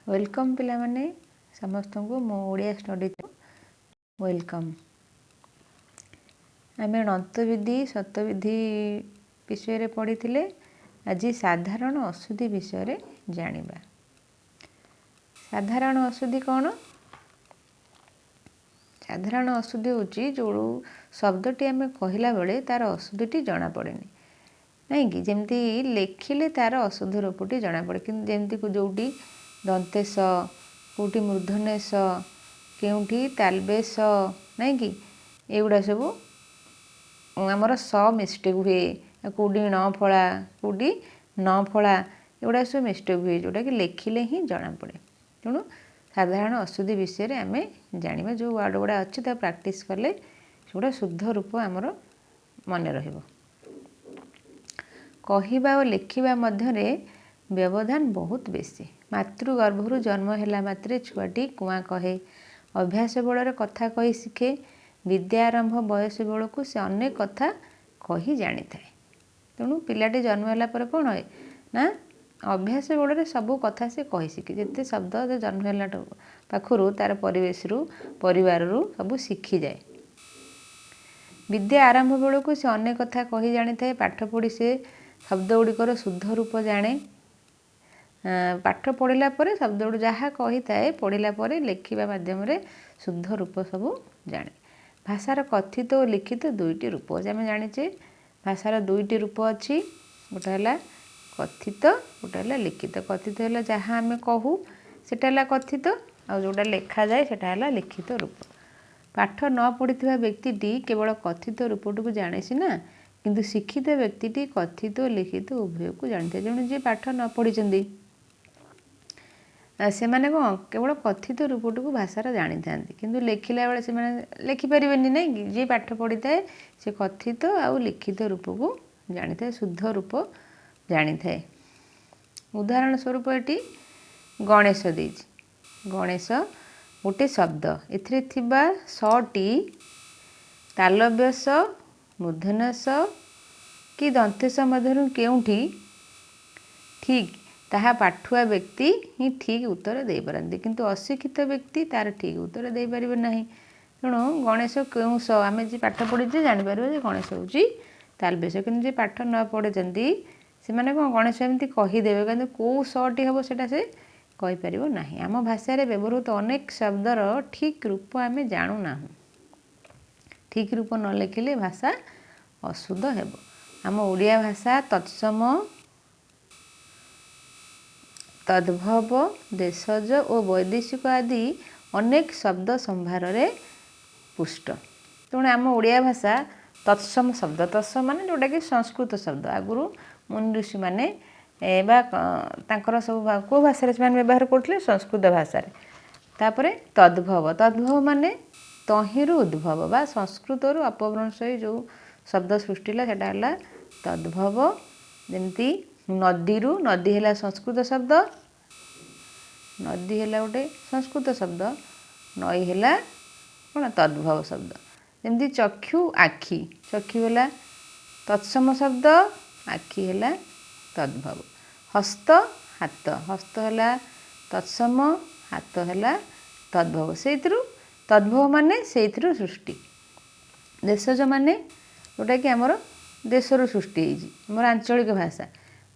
Welcome पिला माने समस्त को मो ओडिया स्टडी वेलकम। आम नंतविधि शतविधि विषय पढ़ी थे। आज साधारण अशुद्धि विषय जानिबा। साधारण अशुद्धि कौन? साधारण अशुद्धि होची जो शब्दटी आम कहला बेले तार अशुद्धिटी जना पड़ेनी नहीं कि जमती लेखिले तार अशुद्ध रूपटी जना पड़े कि जमती जोटी दंतेश कौटी मूर्धनेश केउठी तालबेश नहीं कि एगुड़ा सब आमर स मिस्टेक हुए कौटी न फला कौटी न फला एगुड़ा सब मिस्टेक हुए जोटा कि लेखिले ही जना पड़े। तेणु साधारण अशुद्धि विषय आम जाना जो वर्ड गुड़ा अच्छी प्रैक्टिस कले सेगुड़ा शुद्ध रूप आमर मन रहिबो। कहिबा और लेखिबा मध्यरे व्यवधान बहुत बेसी। मातृगर्भरु जन्म हैला मात्रे छुआटी कुआ कहे, अभ्यास बल कथा कही शिखे, विद्या आरंभ बयस बेलू से अनेक कथा कही जानी थाए। तेणु पिलाटी जन्म हैला पर कौन है ना अभ्यास बल सबू कथा से कही शिखे। जिते शब्द जन्म हैला पाखु तार परिवेश परिवार सब शिखी जाए। विद्या आरंभ बेलू से अनेक कथा कही जानी थाए। पाठ पढ़ी से शब्द गुड़िकर शुद्ध रूप जाने। पाठ पढ़ला पर शब्द गुड़ जहाँ कही थाए पढ़ला पर लेखिबा माध्यम शुद्ध रूप सब जाने। भाषार कथित और लिखित दुईटी रूप आम जाने। भाषार दुईटी रूप अच्छी गोटे है कथित गोटे है लिखित। कथित है जहाँ आम कहू सेटा कथित आ जोटा लेखा जाए सेटा है लिखित रूप। पाठ न पढ़ी व्यक्ति केवल कथित रूपटू जाने सीना किंतु शिक्षित व्यक्ति कथित और लिखित उभय को जानी था। जन जी पाठ न पढ़ी से माने कौन केवल कथित रूपटू भाषार जानी था किंतु लेखिला बेले से लेखिपारे नहीं कि जी पाठ पढ़ी थाए से कथित आउ लिखित रूप को जानी था शुद्ध रूप जानी थाए। उदाहरण स्वरूप ये गणेश देछि। गणेश गोटे शब्द एथिरे थिबा सटी तालव्यस मूर्धन्यस कि दंतेश मध्य केउठी ठीक ताहा पाठुआ व्यक्ति ही ठीक उत्तर दे पारती किंतु अशिक्षित व्यक्ति तार ठीक उत्तर दे पारिबे नहीं। तेणु गणेश क्यों स आम जी पाठ पढ़ी जापर गणेश हूँ तालबेश कि जी पाठ न पढ़े से मैंने कौन गणेश एमती कहीदेवे कि कौ सटी हम से कहीपर ना। आम भाषा व्यवहृत अनेक शब्दर ठीक रूप आम जानूना। ठीक रूप न लेखिले भाषा अशुद्ध हेब। आम ओडिया भाषा तत्सम तद्भव देशज और वैदेशिक आदि अनेक शब्द संभार पुष्ट। तेणु आम ओडिया भाषा तत्सम शब्द तत्सम मान जोटा कि संस्कृत शब्द आगुरी मुनि ऋषि मैंने सब कौ भाषा व्यवहार करते संस्कृत भाषा। तापर तद्भव तद्भव माने तहिरु उद्भव बा संस्कृत अपभ्रंश जो शब्द सृष्टि है तद्भव। जमती नदी नदी है संस्कृत शब्द नदी है गोटे संस्कृत शब्द नई है कौन तद्भव शब्द। जमती चक्षु आखि चक्षु है तत्सम शब्द आखि है तद्भव। हस्त हाथ हस्त है तत्सम हाथ है तद्भव से तद्भव माने से सृष्टि। देशज माने जोटा कि आमर देशर सृष्टि आमर आंचलिक भाषा।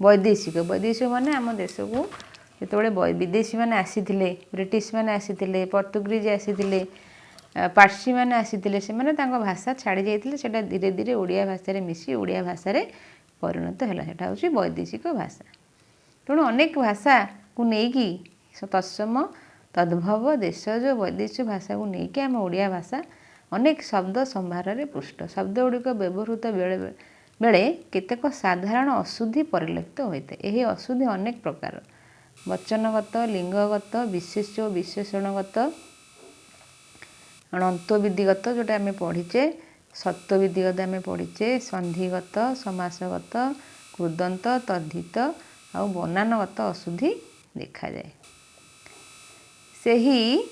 वैदेशिक वैदेशिक माने आम देश को जो विदेशी मैंने आसी ब्रिटिश मैंने आसी पर्तुगीज आसी पार्सी मैंने आसी से भाषा छाड़ी जाते धीरे धीरे ओडिया भाषा मिसी ओडिया भाषा परिणत है हूँ वैदेशिक भाषा। तेणु अनेक भाषा को लेकिन तत्सम तद्भव देशज वैदेशिक भाषा को लेकिन आम ओडिया भाषा अनेक शब्द संभार पुष्ट। शब्द गुड़िक व्यवहृत बेले केतेक साधारण अशुद्धि परिलक्षित होता है। यही अशुद्धि अनेक प्रकार वचनगत लिंगगत विशेष और विशेषणगत अणत्वविधिगत जोटा आम पढ़ीचे सत्वविधिगत आम पढ़ीचे संधिगत समासगत कृदंत तद्धित आ बनानगत अशुद्धि देखा जाए। सही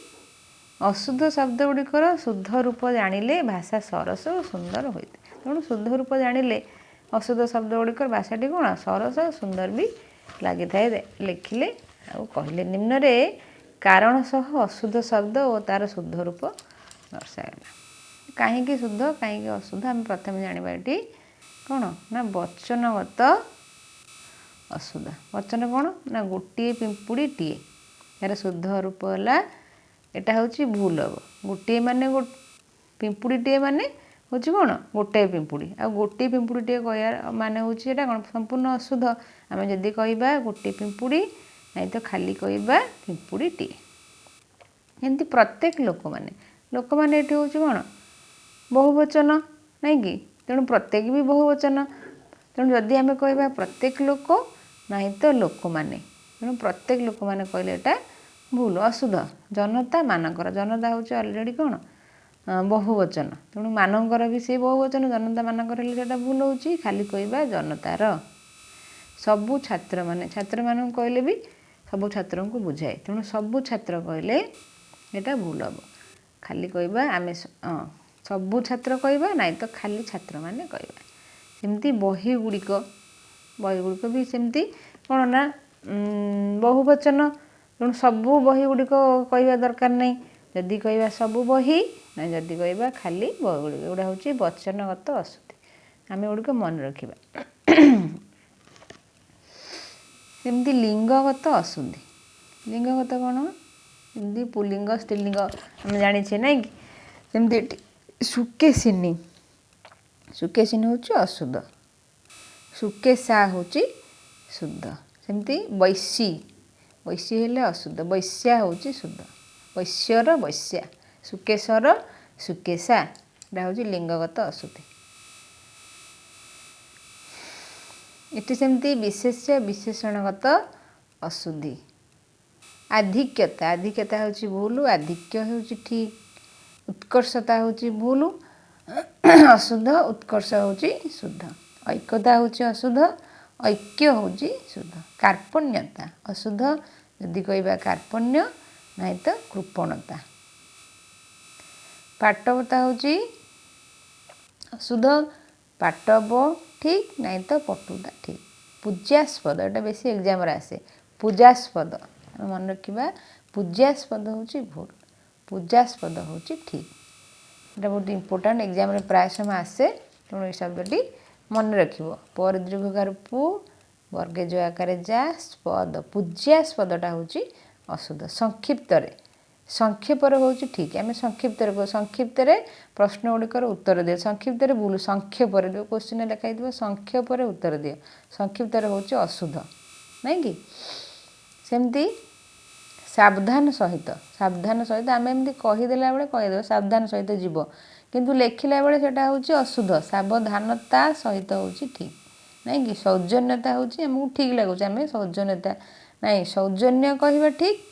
अशुद्ध शब्द गुड़िकर शुद्ध रूप जानिले भाषा सरस और सुंदर होता है। तेणु शुद्ध रूप जानिले अशुद्ध शब्द गुड़िकर भाषाटी कौन सरस और सुंदर भी लगी था लेखिले आ कहले। निम्न कारण सह अशुद्ध शब्द और तार शुद्ध रूप दर्शागला। कहीं शुद्ध कहीं अशुद्ध आम प्रथम जाना ये कौन ना वचनगत अशुद्ध। वचन कौन ना गोटे पिंपुड़ीटीए यार शुद्ध रूप है यहाँ हूँ भूल हम। गोटे माने पिंपुड़ीटीए माने हूँ कौन गोटे पिंपुड़ी आ गोटे पिंपुड़ीटीए कह माने हूँ कौन संपूर्ण अशुद्ध। आम जदि कह गोटे पिंपुड़ी नहीं तो खाली कह पिंपुड़ीटीए। एमती प्रत्येक लोक मैंने ये हूँ कौन बहुवचन नहीं कि तेणु प्रत्येक भी बहुवचन। तेणु जदि आम कह प्रत्येक लोक नहीं तो लोक मैंने तेणु प्रत्येक लोक मैंने कहले यहाँ भूल अशुद्ध। जनता मानकर जनता हूँ अलरेडी कौन बहुवचन तेणु मानकर भी सी बहुवचन जनता मानकर भूल हो खाली कह जनतार। सबू छात्र मान कहले भी सबू छात्र को बुझाए तेणु सबू छात्र कहले यहाँ भूल हम। खाली कह आम सबू छात्र कह ना तो खाली छात्र मैंने कह सेमती बही गुड़िक भी सेमती कौन ना बहुवचन तेणु सबू बही गुड़िक कह दरकार नहीं। जदि कह सबू बही ना जदि कह खाली बही गुड़िक एगुड़ा हूँ वचनगत अशुद्धि आम एगुड़िक मन रखा। सेमती लिंगगत अशुद्धि लिंगगत कौन एमती पुल्लिंग स्त्रीलिंग आम जाने ना कि सेमती सुकेशिनी सुकेशिनी हूँ अशुद्ध सुकेशा हूँ शुद्ध। सेमती वैशी वैशी हेले अशुद्ध वैश्या हूँ शुद्ध वैश्यर वैश्या सुकेशर सुकेशा यहाँ हूँ लिंगगत अशुद्धि। ये सेमती विशेष्य विशेषणगत अशुद्धि। आधिक्यता आधिक्यता हूँ भूल आधिक्य हूँ ठीक। उत्कर्षता हूँ भूल अशुद्ध उत्कर्ष हूँ शुद्ध। ऐक्यता हूँ अशुद्ध ऐक्य हूँ शुद्ध। कार्पण्यता अशुद्ध यदि कह कार्पण्य नहीं तो कृपणता। पाटवता हूँ अशुद्ध पाटव ठीक नहीं तो पटुता ठीक। पूज्यास्पद यहाँ बेसी एग्जाम आसे पूजास्पद मन रखा पूज्यास्पद हूँ भूल पूजास्पद हूँ ठीक। यहाँ बहुत इंपोर्टाट एग्जाम प्राय समय आसे तेणु ये शब्दटी मन रख पर दीर्घकार पु वर्गे जो आकार जा स्पद पूज्यास्पदटा हूँ अशुद्ध। संक्षिप्त संक्षेप हूँ ठीक आम संक्षिप्त संक्षिप्त प्रश्न गुड़िकर उत्तर दियो संक्षिप्त भूल संक्षेप जो क्वेश्चन लिखाई संक्षेप उत्तर दियो संक्षिप्त हूँ अशुद्ध नहीं कि सेमती सावधान सहित आम एमती कहीदेला बेले कहीदेव सावधान सहित जीव किंतु लेखिला बेले सेटा हूँ अशुद्ध। सावधानता सहित हूँ ठीक नहीं कि सौजन्यता हूँ आमको ठीक लगुच आम सौजन्यता नहीं सौजन्य कह ठीक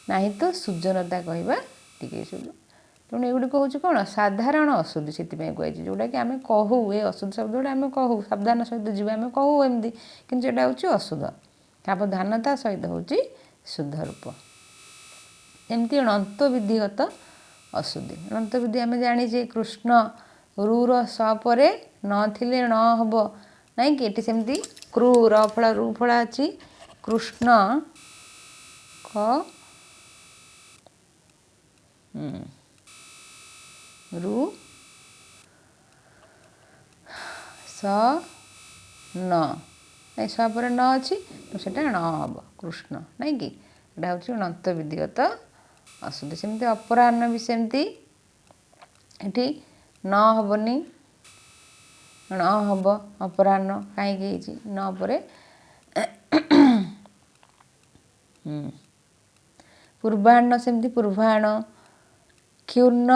नहीं तो सुजनता कहवा टी तेणु एगुड़िक हूँ कौन साधारण अशुद्धि से कहुई जोटा कि आम कहूँ ये अशुद्ध शब्द गुड़ा आम कहूँ सावधान सहित जीव आम कहूँ एमती कि हूँ अशुद्ध। सावधानता सहित हूँ शुद्ध रूप। एमती अणन्तविधिगत अशुद्धि अणन्तविधि आम जाने कृष्ण रूर स पर न हम नहीं कि ये सेमती क्रू र फला रू फला अच्छी कृष्ण क रू स न नहीं स पर न अच्छी तो सेटा न हम कृष्ण नहीं कि यहाँ हूँ अणन्तविधिगत अशुद्धि। सेमती अपराह्न भी सेमती ये न हेनी न हम अपराह्न कहीं न पर पूर्वाह्न सेमती पूर्वाह्न क्षुर्ण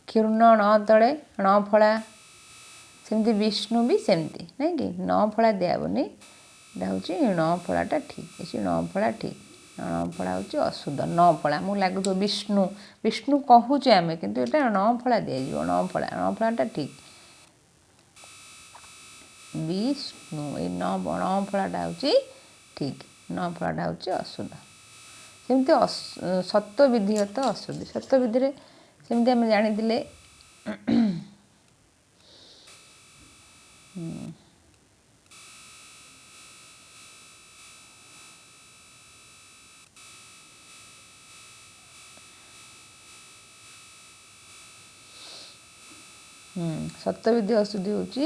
क्षुर्ण न तले न फला सेमती विष्णु भी सेमती नहीं कि न फला दियाबनी यहाँ हूँ न फलाटा ठीक ये न फला ठीक न फला हूँ अशुद्ध न फला मुझे लगुच विष्णु विष्णु कहूचे आम कितु यहाँ न फला दिज्व न फलाटा ठीक विष्णु ये न फलाटा हूँ ठीक न फलाटा हूँ अशुद्ध। सेमती सत्वविधिगत अशुद्धि सत्वविधि सेमती आम जानी ସତ୍ତ୍ୱବିଧି ଅଶୁଦ୍ଧି ହେଉଛି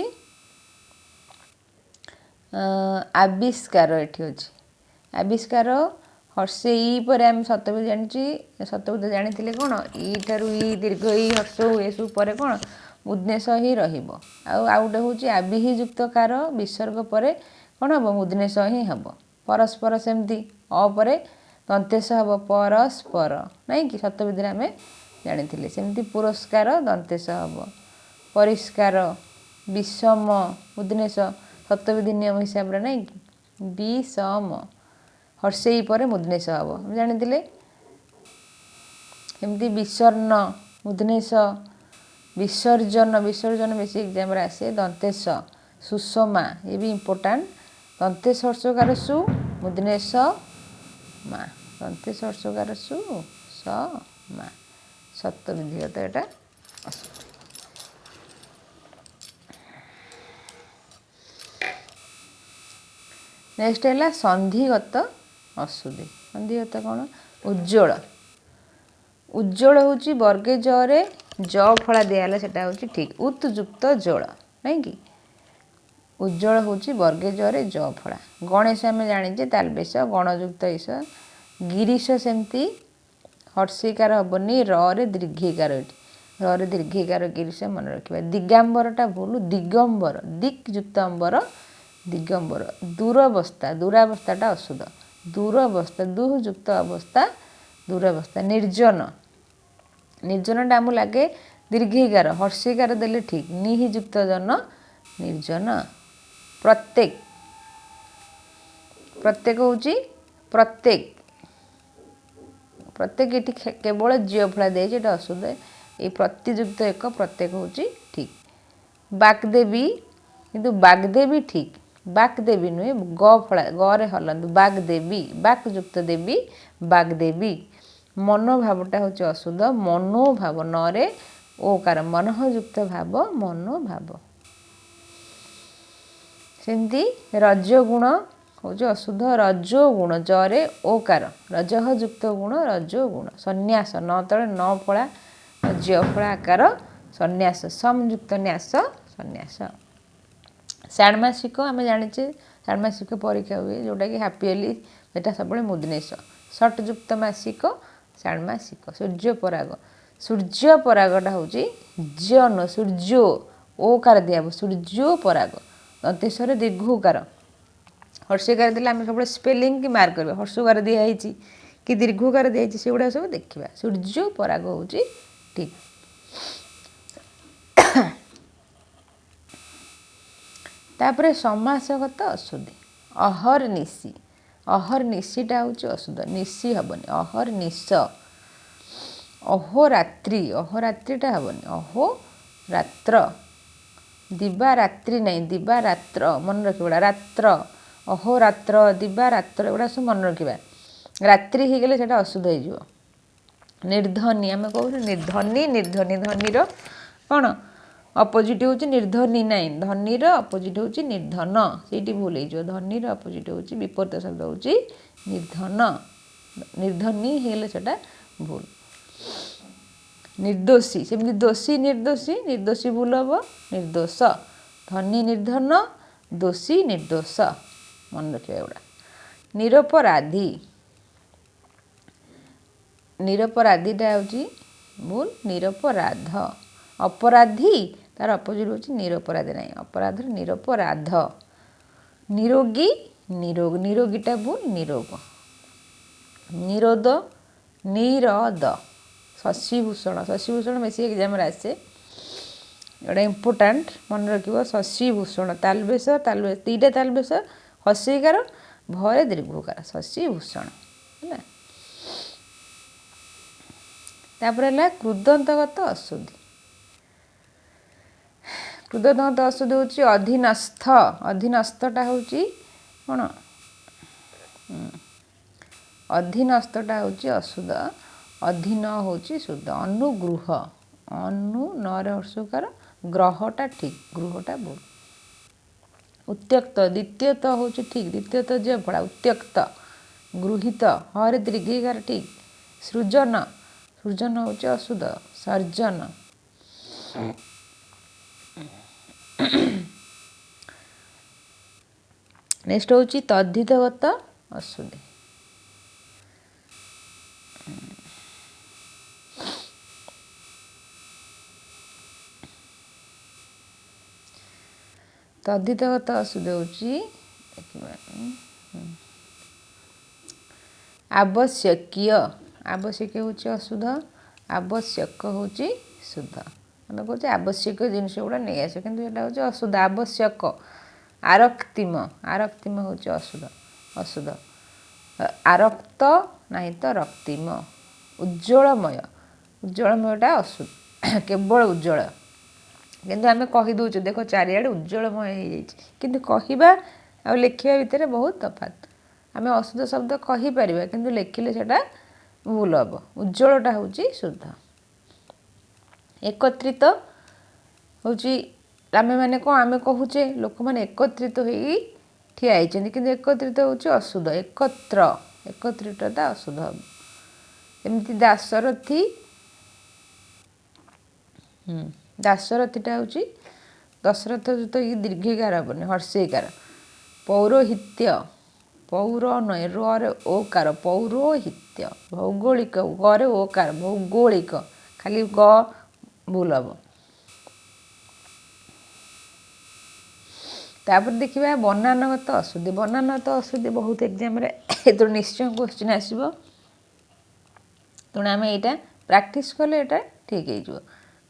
ଆବିଷ୍କାର। ଏଠି ଅଛି ଆବିଷ୍କାର ହର୍ଷେ ଇ ପରେ ଆମେ ସତ୍ତ୍ୱବିଧି ଜାଣିଛି। ସତ୍ତ୍ୱବିଧି ଜାଣିଥିଲେ କ'ଣ ଇ ଠାରୁ ଇ ଦୀର୍ଘ ଇ ହର୍ଷ ଏସବୁ ପରେ କ'ଣ ମୁଦ୍ନେଶ ହିଁ ରହିବ। ଆଉ ଗୋଟେ ହେଉଛି ଆବିହି ଯୁକ୍ତ କାର ବିସର୍ଗ ପରେ କ'ଣ ହେବ ମୁଦ୍ନେଶ ହିଁ ହେବ। ପରସ୍ପର ସେମିତି ଅ ପରେ ଦନ୍ତେଶ ହେବ ପରସ୍ପର ନାଇଁ କି ସତ୍ତ୍ୱବିଧିରେ ଆମେ ଜାଣିଥିଲେ। ସେମିତି ପୁରସ୍କାର ଦନ୍ତେଶ ହେବ। ପରିଷ୍କାର ବିଷମ ମୁଦ୍ନେଶ ସତ୍ତ୍ୱବିଧି ନିୟମ ହିସାବରେ ନାଇଁ କି ବିଷମ ହର୍ଷେଇ ପରେ ମୁଦ୍ନେଶ ହେବ ଆମେ ଜାଣିଥିଲେ। ଏମିତି ବିଷର୍ଣ୍ଣ ମୁଦ୍ନେଶ ବିସର୍ଜନ ବିସର୍ଜନ ବେଶୀ ଏକ୍ଜାମ୍ରେ ଆସେ ଦନ୍ତେଶ ସୁଷମା ଏ ବି ଇମ୍ପୋର୍ଟାଣ୍ଟ। ଦନ୍ତେଶ ହର୍ଷକାର ସୁ ମୁଦ୍ନେଶ ମା ଦନ୍ତେଶ ହର୍ଷକାର ସୁ ସ ମା ସତ୍ତ୍ୱବିଧିଗତ ଏଟା। ନେକ୍ସଟ ହେଲା ସନ୍ଧିଗତ ଅଶୁଦ୍ଧି। ସନ୍ଧିଗତ କ'ଣ ଉଜ୍ଜ୍ୱଳ। ଉଜ୍ଜ୍ୱଳ ହେଉଛି ବର୍ଗେ ଜରେ ଜ ଫଳା ଦିଆହେଲା ସେଟା ହେଉଛି ଠିକ୍ ଉତ୍ ଯୁକ୍ତ ଜଳ ନାଇଁ କି ଉଜ୍ଜ୍ୱଳ ହେଉଛି ବର୍ଗେ ଜରେ ଜ ଫଳା। ଗଣେଶ ଆମେ ଜାଣିଛେ ତାଲବେଶ ଗଣଯୁକ୍ତ ଇସ। ଗିରିଶ ସେମିତି ହର୍ଷିକାର ହେବନି ରରେ ଦୀର୍ଘିକାର ଏଠି ରରେ ଦୀର୍ଘିକାର ଗିରିଶ ମନେ ରଖିବା। ଦିଗାମ୍ବରଟା ଭୁଲ ଦିଗମ୍ବର ଦିକ୍ ଯୁକ୍ତ ଅମ୍ବର ଦିଗମ୍ବର। ଦୂରବସ୍ଥା ଦୂରାବସ୍ଥାଟା ଅଶୁଦ୍ଧ ଦୂରବସ୍ଥା ଦୁଃ ଯୁକ୍ତ ଅବସ୍ଥା ଦୂରାବସ୍ଥା। ନିର୍ଜନ ନିର୍ଜନଟା ଆମକୁ ଲାଗେ ଦୀର୍ଘିକାର ହର୍ଷିକାର ଦେଲେ ଠିକ୍ ନିହି ଯୁକ୍ତ ଜନ ନିର୍ଜନ। ପ୍ରତ୍ୟେକ ପ୍ରତ୍ୟେକ ହେଉଛି ପ୍ରତ୍ୟେକ ପ୍ରତ୍ୟେକ ଏଠି କେବଳ ଝିଅ ଫଳା ଦିଆଯାଇଛି ଏଟା ଅଶୁଦ୍ଧ। ଏଇ ପ୍ରତିଯୁକ୍ତ ଏକ ପ୍ରତ୍ୟେକ ହେଉଛି ଠିକ୍। ବାଗ୍ଦେବୀ କିନ୍ତୁ ବାଗ୍ଦେବୀ ଠିକ୍ ବାଗ୍ଦେବୀ ନୁହେଁ ଗ ଫଳା ଗରେ ହଲନ୍ତୁ ବାଗ୍ଦେବୀ ବାକ୍ ଯୁକ୍ତ ଦେବୀ ବାଗ୍ଦେବୀ। ମନୋଭାବଟା ହେଉଛି ଅଶୁଦ୍ଧ ମନୋଭାବ ନରେ ଓକାର ମନଃଯୁକ୍ତ ଭାବ ମନୋଭାବ। ସେମିତି ରଜଗୁଣ ହେଉଛି ଅଶୁଦ୍ଧ ରଜୋଗୁଣ ଜରେ ଓକାର ରଜହ ଯୁକ୍ତ ଗୁଣ ରଜୋଗୁଣ। ସନ୍ନ୍ୟାସ ନ ତଳେ ନ ଫଳା ଜ୍ୟ ଫଳା ଆକାର ସନ୍ନ୍ୟାସ ସଂଯୁକ୍ତ ନ୍ୟାସ ସନ୍ନ୍ୟାସ। ଷାଣ୍ମାସିକ ଆମେ ଜାଣିଛେ ଷାଣ୍ମାସିକ ପରୀକ୍ଷା ହୁଏ ଯେଉଁଟାକି ହାପିଏଲି ଏଟା ସବୁବେଳେ ମୁଦ୍ନେଶ। ଷଟ୍ଯୁକ୍ତ ମାସିକ ଷାଣ୍ମାସିକ। ସୂର୍ଯ୍ୟପରାଗ ସୂର୍ଯ୍ୟପରାଗଟା ହେଉଛି ଜ୍ୟନ ସୂର୍ଯ୍ୟ ଓକାର ଦିଆହବ ସୂର୍ଯ୍ୟପରାଗ। ଦନ୍ତେଶ୍ୱରେ ଦୀର୍ଘକାର ହର୍ଷକାର ଦେଲେ ଆମେ ସବୁବେଳେ ସ୍ପେଲିଂ କି ମାର୍କ କରିବା ହର୍ଷକାର ଦିଆହେଇଛି କି ଦୀର୍ଘକାର ଦିଆହେଇଛି ସେଗୁଡ଼ା ସବୁ ଦେଖିବା। ସୂର୍ଯ୍ୟପରାଗ ହେଉଛି ଠିକ୍। ତାପରେ ସମାସଗତ ଅଶୁଦ୍ଧି ଅହର୍ନିଶି ଅହର୍ନିଶିଟା ହେଉଛି ଅଶୁଦ୍ଧ ନିଶି ହେବନି ଅହର୍ନିଶ। ଅହୋରାତ୍ରି ଅହୋରାତ୍ରିଟା ହେବନି ଅହୋରାତ୍ର। ଦିବାରାତ୍ରି ନାହିଁ ଦିବାରାତ୍ର ମନେ ରଖିବା ରାତ୍ର ଅହୋରାତ୍ର ଦିବାରାତ୍ର ଏଗୁଡ଼ା ସବୁ ମନେ ରଖିବା। ରାତ୍ରି ହେଇଗଲେ ସେଇଟା ଅଶୁଦ୍ଧ ହେଇଯିବ। ନିର୍ଧନୀ ଆମେ କହୁଛୁ ନିର୍ଧନୀ ନିର୍ଧନୀ ଧନୀର କ'ଣ ଅପୋଜିଟ୍ ହେଉଛି ନିର୍ଧନୀ ନାହିଁ ଧନୀର ଅପୋଜିଟ୍ ହେଉଛି ନିର୍ଧନ ସେଇଠି ଭୁଲ ହେଇଯିବ। ଧନୀର ଅପୋଜିଟ୍ ହେଉଛି ବିପରୀତ ଶବ୍ଦ ହେଉଛି ନିର୍ଧନ ନିର୍ଧନୀ ହେଇଗଲେ ସେଇଟା ଭୁଲ। ନିର୍ଦ୍ଦୋଷୀ ସେମିତି ଦୋଷୀ ନିର୍ଦ୍ଦୋଷୀ ନିର୍ଦ୍ଦୋଷୀ ଭୁଲ ହେବ ନିର୍ଦ୍ଦୋଷ। ଧନୀ ନିର୍ଧନ ଦୋଷୀ ନିର୍ଦ୍ଦୋଷ ମନେ ରଖିବା ଏଗୁଡ଼ା। ନିରପରାଧୀ ନିରପରାଧୀଟା ହେଉଛି ଭୁଲ ନିରପରାଧ। ଅପରାଧୀ ତାର ଅପୋଜିଟ୍ ହେଉଛି ନିରପରାଧୀ ନାହିଁ ଅପରାଧର ନିରପରାଧ। ନିରୋଗୀ ନିରୋଗ ନିରୋଗୀଟା ଭୁଲ ନିରୋଗ। ନିରୋଧ ନିରଦ। ଶଶିଭୂଷଣ ଶଶିଭୂଷଣ ବେଶୀ ଏକ୍ଜାମ୍ରେ ଆସେ ଏଇଟା ଇମ୍ପୋର୍ଟାଣ୍ଟ ମନେ ରଖିବ। ଶଶିଭୂଷଣ ତାଲବେଶ ତାଲବେଶ ଦୁଇଟା ତାଲବେଶ ହର୍ଷଇକାର ଭରେ ଦୀର୍ଘକାର ଶଶିଭୂଷଣ ହେଲା। ତାପରେ ହେଲା କୃଦନ୍ତଗତ ଅଶୁଦ୍ଧି। କୃଦନ୍ତଗତ ଅଶୁଦ୍ଧି ହେଉଛି ଅଧୀନସ୍ଥ ଅଧୀନସ୍ଥଟା ହେଉଛି କ'ଣ ଅଧୀନସ୍ଥଟା ହେଉଛି ଅଶୁଦ୍ଧ ଅଧୀନ ହେଉଛି ଶୁଦ୍ଧ। ଅନୁଗୃହ ଅନୁ ନରେ ହର୍ଷକାର ଗ୍ରହଟା ଠିକ୍ ଗୃହଟା ଭୁଲ। ଉତ୍ତ୍ୟକ୍ତ ଦ୍ୱିତୀୟତ ହେଉଛି ଠିକ୍ ଦ୍ୱିତୀୟତ ଯେ ଫଳା ଉତ୍ତ୍ୟକ୍ତ ଗୃହୀତ ହରେ ଦୀର୍ଘିକାର ଠିକ୍। ସୃଜନ ସୃଜନ ହେଉଛି ଅଶୁଦ୍ଧ ସର୍ଜନ। नेक्स्ट होची तद्धितगत अशुद्धि। तद्धितगत अशुद्धि होची आवश्यकीय। आवश्यक होची अशुद्ध, आवश्यक होची शुद्ध। मैं कहते आवश्यक जिनस गुड़ा नहीं आस कि हूँ अशुद्ध। आवश्यक आरक्तिम, आरक्तिम हूँ अशुद्ध, अशुद्ध। आरक्त नहीं तो रक्तिम। उज्ज्वलमय, उज्ज्वलमयटा अशुद्ध, केवल उज्ज्वल। किंतु आम कहीदे देख चारिआडे उज्ज्वलमय हो कहवा आ लिखा भितर बहुत तफात। आम अशुद्ध शब्द कहीपर कि लिखिले से भूल हम। उज्ज्वलटा हूँ शुद्ध। एकत्रित हूँ आम मैंने कौन आम कहूचे लोक मैंने एकत्रित हो ठिया कि एकत्रित हूँ अशुद्ध। एकत्र, एकत्रितटा अशुद्ध हम। एमती दासरथी, दासरथीटा हूँ दशरथ तो ये दीर्घिकार हेनी हर्षेकार। पौरोहित्य, पौर नय रे ओकार पौरोहित्य। भौगोलिक गरे ओकार भौगोलिक खाली ग भूल हम। तापर देखिए बनानगत अशुद्धि। बनानगत अशुद्धि बहुत एग्जाम तो निश्चय क्वेश्चन आसो। तेणु आम यहाँ प्रैक्टिस कले यहाँ ठीक हो।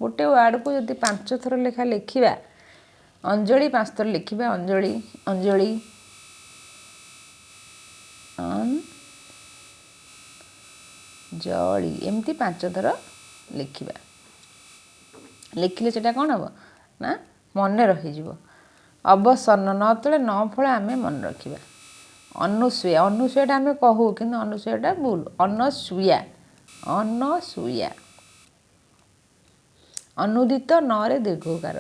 गोटे वार्ड को जब 5 थर लेखा लिखा अंजलि 5 थर लिखा अंजलि अंजलि अंजलि एमती 5 थर लिखा लिखिले से कौन हम ना मन रही। अवसन्न न तले न फल आम मन रखा। अनुसूया, अनुसूयाटा आम कहू कि अनुसूयाटा भूल। अनसूया, अनसूया। अनुदित न दीर्घकार।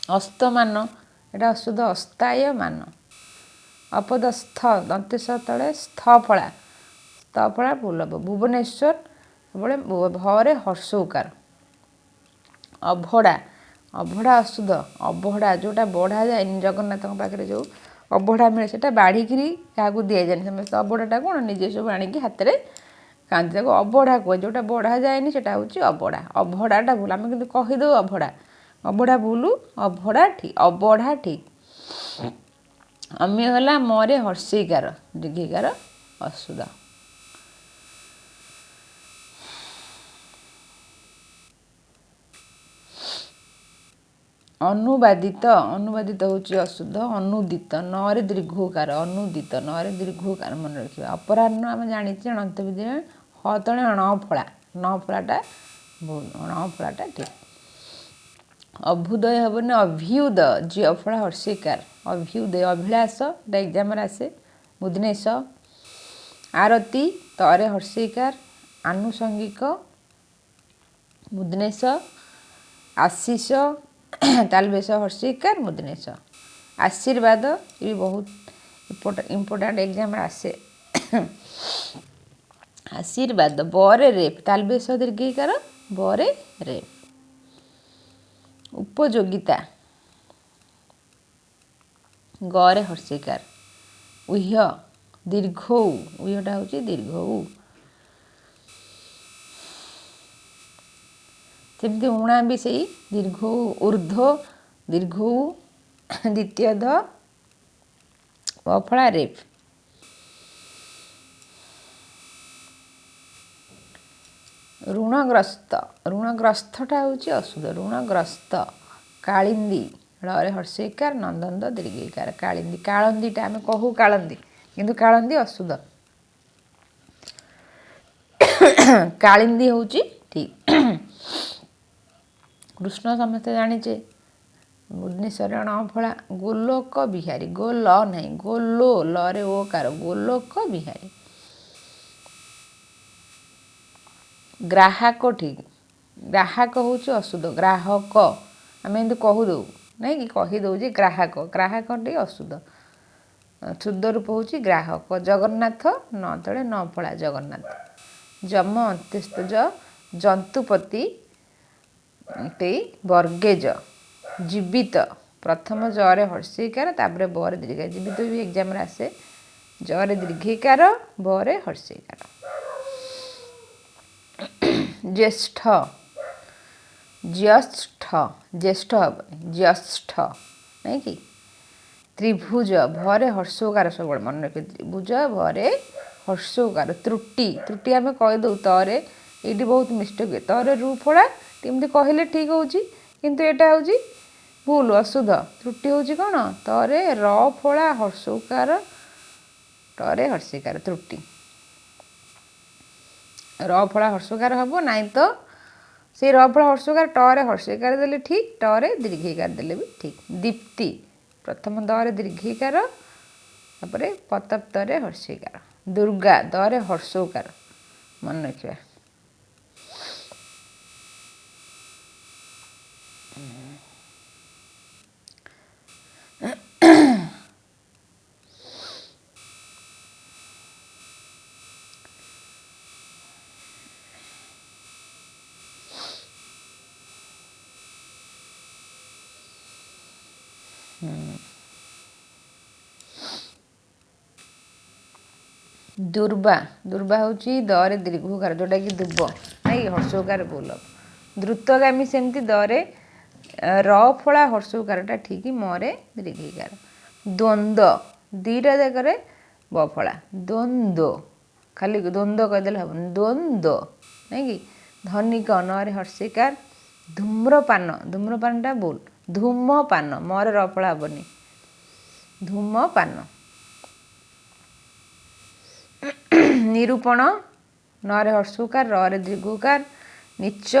अस्तमान एटा अशुद्ध अस्तायमान। अपदस्थ दंतेश तले स्थफला, स्थफला भूल हम। भुवनेश्वर बोले भरे हर्षोकार। अभड़ा, अभड़ा अशुद्ध। अभड़ा जोटा बढ़ा जाए जगन्नाथ पाखे जो अभड़ा मिले से बाढ़ी क्या दि जाए समस्त। अभड़ाटा कौन निजे सब आणिकी हाथ में खाते अभड़ा कहे। जोटा बढ़ा जाए से हूँ अभड़ा। अभड़ाटा भूल आम कि कहीदे अभड़ा, अभड़ा भूल अभड़ा ठीक, अभड़ा ठीक। अम्य है मरे हर्षिकार दीर्घिकार अशुद्ध। अनुवादित, अनुवादित हूँ अशुद्ध। अनुदित न दीर्घकार, अनुदित न दीर्घकार मन रखा। अपराह्न आम जानी अनंत विद्या ह तले न फला, न फलाटा भूल, न फलाटा ठीक। अभ्युदय हेनी अभ्युदय जी अफला हर्षिकार। अभ्युदय अभिलाष एग्जाम आसे। मुदनेश आरती तरे हर्षिकार। आनुषंगिक मुदनेश। आशीष तालबेश हर्षिकार मुदनेश। आशीर्वाद ये बहुत इम्पोर्टेंट एग्जाम आसे। आशीर्वाद बरे रेप तालबेश दीर्घिकार बरे रेप। उपयोगिता गरे हर्षिकार। उह्य दीर्घ उह्यटा हूँ दीर्घ। सेमती उणा भी से दीर्घ ऊर्ध्व दीर्घ द्वितीय ध अफला रेप। ऋणग्रस्त, ऋणग्रस्तटा हूँ अशुद्ध। ऋणग्रस्त कालिंदी रे हर्षिकार नंदन दीर्घिकार। कालिंदी, कालंदीटा आम कहू कालंदी किंतु कालंदी अशुद्ध। कालिंदी हूँ ठीक। कृष्ण समस्ते जानीचे भुवनेश्वर न फला। गोलोक बिहारी, गोल नहीं गोलो लरे ओकार गोलोक बिहारी। ग्राहक ठीक, ग्राहक हूँ अशुद्ध। ग्राहक आम एमती कहूदे नहीं कि कहीदे ग्राहक, ग्राहक टी अशुद्ध। शुद्ध रूप हूँ ग्राहक। जगन्नाथ न तले न फला जगन्नाथ। जम अंत्यस्त ज जंतुपति टे बर्गेज जीवित प्रथम जरे हर्षिकार तापर बर दीर्घ जीवित भी एग्जाम आसे जरे दीर्घिकार बरे हर्षिकार ज्येष्ठ ज्येष्ठ ज्येष्ठ हम ज्येष्ठ नहीं कि त्रिभुज भरे हर्षकार सब मन रखिए त्रिभुज भरे हर्षकार त्रुटि त्रुटि आम कहीदे तरे ये बहुत मिस्टेक हुए तरे रु फोड़ा एमती कहले ठीक हो किंतु एटा हूँ भूल अशुद्ध त्रुटि हूँ कौन तरे र फोड़ा हर्षकार टरे हर्षिकार त्रुटि र फड़ा हर्षकार हम ना तो से र फड़ा हर्षकार टरे हर्षिकार देले ठीक टरे दीर्घिकार देले भी ठीक दीप्ति प्रथम दरे दीर्घिकार तापर पतप्तरे हर्षिकार दुर्गा दरे हर्षकार मन रखिए दुर्बा दुर्बा हूँ दरे दीर्घकार जोटा कि दुब नहीं हर्षकार बोल द्रुतगामी सेमती दरे र फड़ा हर्षकारटा ठीक मरे दीर्घिकार द्वंद्व दीटा जगह बफड़ा द्वंद्व खाली द्वंद्व कहीदे हम द्वंद्व नहीं कि धनिक नरे हर्षिकार धूम्रपान धूम्रपानटा बोल धूमपान मरे र फड़ा हेनी धूमपान निरूपण नरे हर्षकार रे दीर्घकार नीच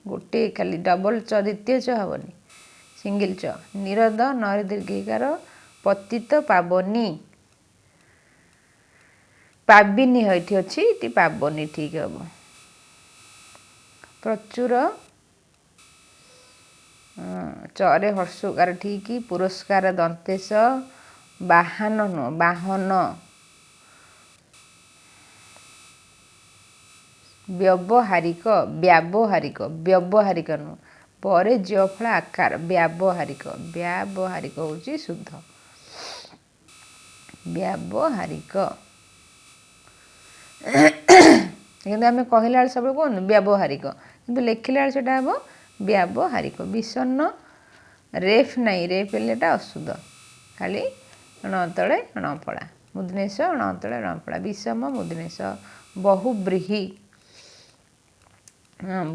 गोटे खाली डबल च द्वितीय च हेनी सिंगल च निरद नरे दीर्घिकार पतित पावनी पाबिनी ये अच्छी पावनी ठीक हम प्रचुर चरे हर्षकार ठीक पुरस्कार दंतेश बाहन नुह बाहन व्यवहारिक व्यावहारिक व्यवहारिक नुह पर जफला आकार व्यावहारिक व्यावहारिक हूँ शुद्ध व्यावहारिक कि आम कहला सब कौन व्यावहारिक किंतु लिखला से हम व्यावहारिक विषन्न रेफ नहीं रेफ हेटा अशुद्ध खाली अणतले अणफड़ा मुदनेश अणतले अणफड़ा विषम मुदनेश बहुब्रीही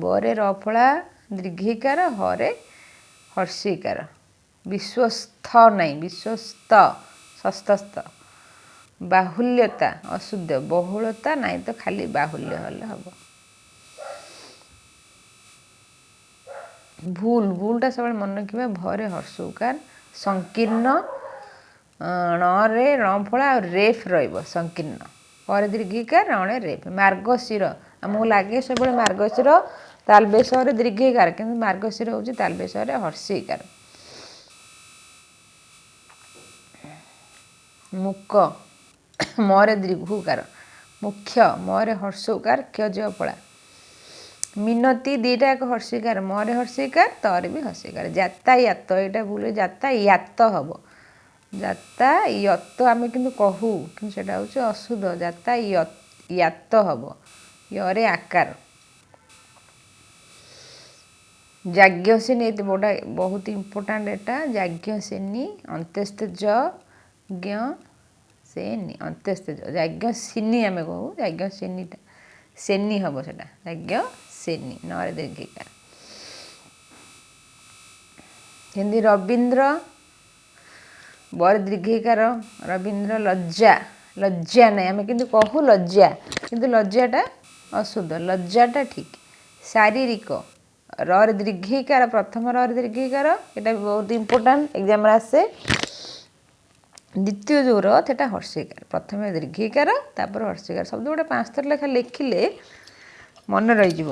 बरे रफड़ा दीर्घिकार हरे हर्षिकार विश्वस्थ नहीं विश्वस्त षष्ठस्थ बाहुल्यता अशुद्ध बहुलता नहीं तो खाली बाहुल्य हेल्ले हम भूल भूलटा सब मन रखिए भरे हर्षकार संकीर्ण रे रणफड़ा और रेफ रकीर्ण पर दीर्घिकार रे रेफ मार्गशीर आमको लगे सब मार्गशीर तालबेश दीर्घिकार कि मार्गशीर हूँ तालबेश हर्षिकार मुक मरे दीर्घकार मुख्य मरे हर्षकार क्षज फड़ा मिनती दीटा एक हर्षिकार मरे हर्षिकार तर भी हर्षिकार यातायात यहाँ भूल यातायात हम यातायात आम कि कहू कि हूँ अशुद्ध यातायात हम ये आकार याज्ञसेनी बोटा बहुत इम्पोर्टाट एटा याज्ञसेनी अंत्यस्थ ज्ञ सेनी अंत्यस्थ याज्ञसेनी आम कहू याज्ञसेनीटा सेनी हम से याज्ञसेनी नरे दीर्घिकार हिंदी रवींद्र बर दीर्घिकार रवींद्र लज्जा लज्जा नहीं आम कि कहू लज्जा किंतु लज्जाटा अशुद्ध लज्जाटा ठीक शारीरिक रे दीर्घिकार प्रथम रे दीर्घिकार यहाँ बहुत इम्पोर्टाट एग्जाम आसे द्वितीय जो रहा हर्षिकार प्रथम दीर्घिकार तापर हर्षिकार शब्द गोटे 5 थर लेखा लिखिले मन रही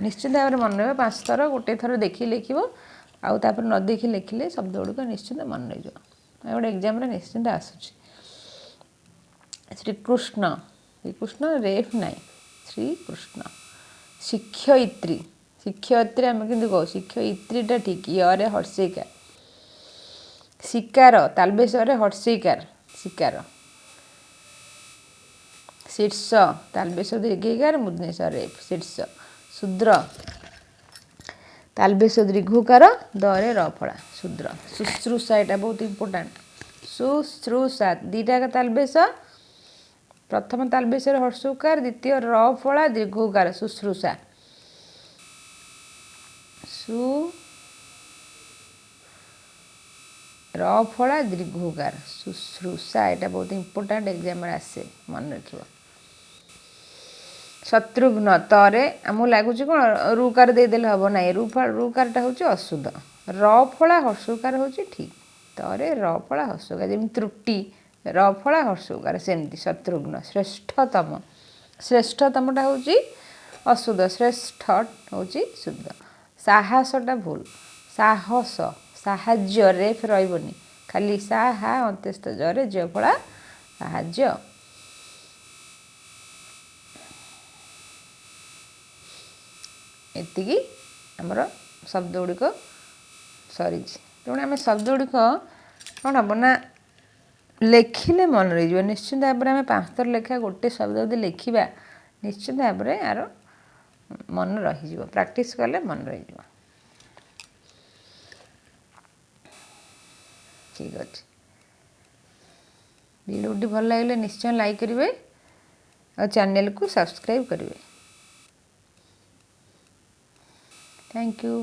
निश्चित भाव में मन रहा 5 थर गोटे थर देखी लिख आउे न देखी लिखिले शब्द गुड़िक निश्चित मन रही गोटे एग्जाम निश्चित आसूँ श्रीकृष्ण श्रीकृष्ण रेफ नाई श्रीकृष्ण शिक्षयित्री शिक्षयित्री आम कि कौ शिक्षयित्रीटा ठीक ୟରେ हर्षैकार शिकार तालबेशरे हर्षैकार शिकार शीर्ष तालबेश दीर्घकार मूर्धन्यकार शीर्ष शूद्र तालबेश दीर्घकार दरे रफला शूद्र शुश्रूषा यहाँ बहुत इम्पोर्टाट शुश्रूषा दीटा तालबेश प्रथम तालबेश हर्षकार द्वितीय रफला दीर्घकार शुश्रूषा रफला दीर्घकार शुश्रूषा यहाँ बहुत इम्पोर्टाट एग्जाम आसे मन रख शत्रुघ्न तरे आमको लगुच कौन रुकार देदेले हम ना रुकारटा हूँ अशुद्ध रफला हर्षकार हूँ ठीक तरे रफला हर्षकार जमी त्रुटि रफला हर्षकार सेमती शत्रुघ्न श्रेष्ठतमटा हूँ अशुद्ध श्रेष्ठ हूँ शुद्ध साहसटा भूल साहस साहाज्य रेफ रही खाली साहा अंत्यस्थ जरे जफला साहाज्य एतिकी आमर शब्द गुड़िक सरी तेणु आम शब्द गुड़िक कौन हम ना लेखिले मन रही निश्चित भाव में 5 थर लेखा गोटे शब्द यदि लिखा निश्चित भाव में यार मन रही प्रैक्टिस कले मन रही ठीक अच्छे वीडियो भल लगे निश्चय लाइक करेंगे और चैनल को सब्सक्राइब करेंगे थैंक यू।